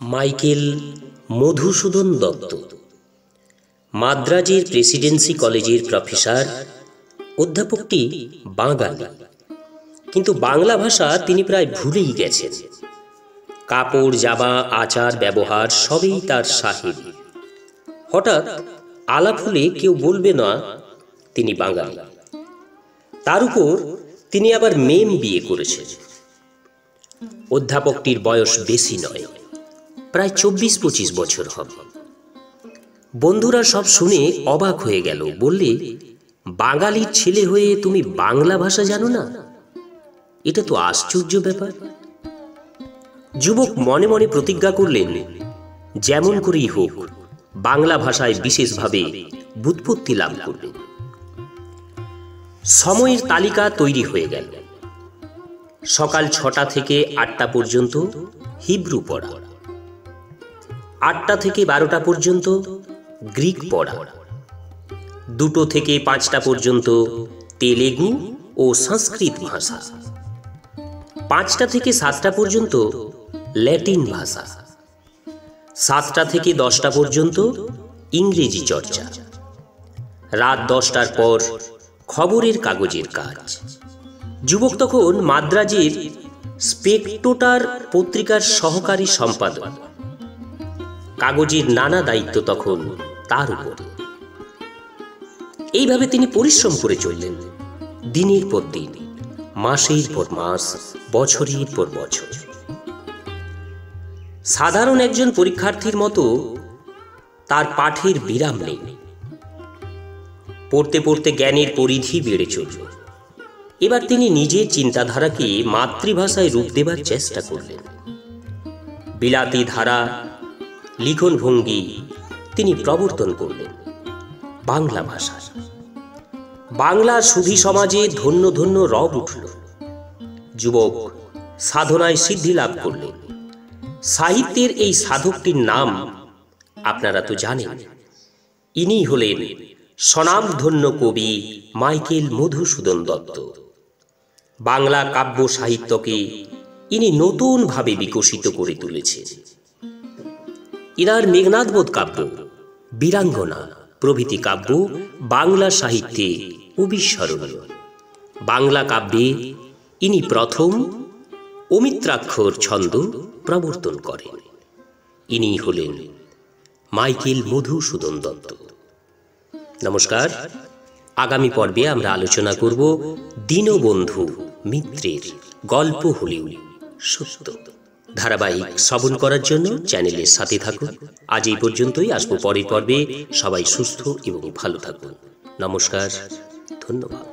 Michael Madhusudan Dutta মাদ্রাজের Presidency কলেজের professor. অধ্যাপকটি বাঙালি, কিন্তু বাংলা ভাষা তিনি প্রায় ভুলেই গেছেন। কাপড় জামা আচার ব্যবহার সবই তার সাহেবী। হঠাৎ আলাপ হলে কেউ বলবে না তিনি বাঙালি। তার উপর তিনি আবার মেম বিয়ে করেছেন। অধ্যাপকটির বয়স বেশি নয়, প্রায় 24-25 বছর হবে। বন্ধুরা সব শুনে অবাক হয়ে গেল, বললে, বাঙালির ছেলে হয়ে তুমি বাংলা ভাষা জানো না? এটা তো আশ্চর্য ব্যাপার। যুবক মনে মনে প্রতিজ্ঞা করলেন, যেমন করেই হোক বাংলা ভাষায় বিশেষভাবে ব্যুৎপত্তি লাভ করবেন। সময়ের তালিকা তৈরি হয়ে গেল। সকাল 6টা থেকে 8টা পর্যন্ত হিব্রু পড়া, 8টা থেকে 12টা পর্যন্ত গ্রিক পড়া, 2টো থেকে 5টা পর্যন্ত তেলেগু ও সংস্কৃত ভাষা, 5টা থেকে 7টা পর্যন্ত ল্যাটিন ভাষা, 7টা থেকে 10টা পর্যন্ত ইংরেজি চর্চা। রাত 10টার পর খবরের কাগজের কাজ। যুবক তখন মাদ্রাজের স্পেকটেটর পত্রিকার সহকারী সম্পাদক। কাগজের নানা দায়িত্ব তখন তার উপরে। এইভাবে তিনি পরিশ্রম করে চললেন, দিনের পর দিন, মাসের পর মাস, বছরের পর বছর। সাধারণ একজন পরীক্ষার্থীর মতো তার পাঠের বিরাম নেই। পড়তে পড়তে জ্ঞানের পরিধি বেড়ে চলল। এবার তিনি নিজের চিন্তাধারাকে মাতৃভাষায় রূপ দেবার চেষ্টা করলেন। বিলাতী ধারা, লিখন ভঙ্গি তিনি প্রবর্তন করলেন বাংলা ভাষায়। বাংলার সুধী সমাজে ধন্য ধন্য রব উঠল। যুবক সাধনায় সিদ্ধি লাভ করলেন। সাহিত্যের এই সাধকটির নাম আপনারা তো জানেন। ইনি হলেন স্বনামধন্য কবি মাইকেল মধুসূদন দত্ত। বাংলা কাব্য সাহিত্যকে ইনি নতুনভাবে বিকশিত করে তুলেছেন। ইনার মেঘনাদবধ কাব্য, বীরাঙ্গনা প্রভৃতি কাব্য বাংলা সাহিত্যে অবিস্মরণীয়। বাংলা কাব্যে ইনি প্রথম অমিত্রাক্ষর ছন্দ প্রবর্তন করেন। ইনি হলেন মাইকেল মধুসূদন দত্ত। নমস্কার। আগামী পর্বে আমরা আলোচনা করব দীনবন্ধু মিত্রের গল্প হলেও সত্য। ধারাবাহিক শ্রবণ করার জন্য চ্যানেলের সাথে থাকুন। আজ এই পর্যন্তই, আসবো পরের পর্বে। সবাই সুস্থ এবং ভালো থাকুন। নমস্কার, ধন্যবাদ।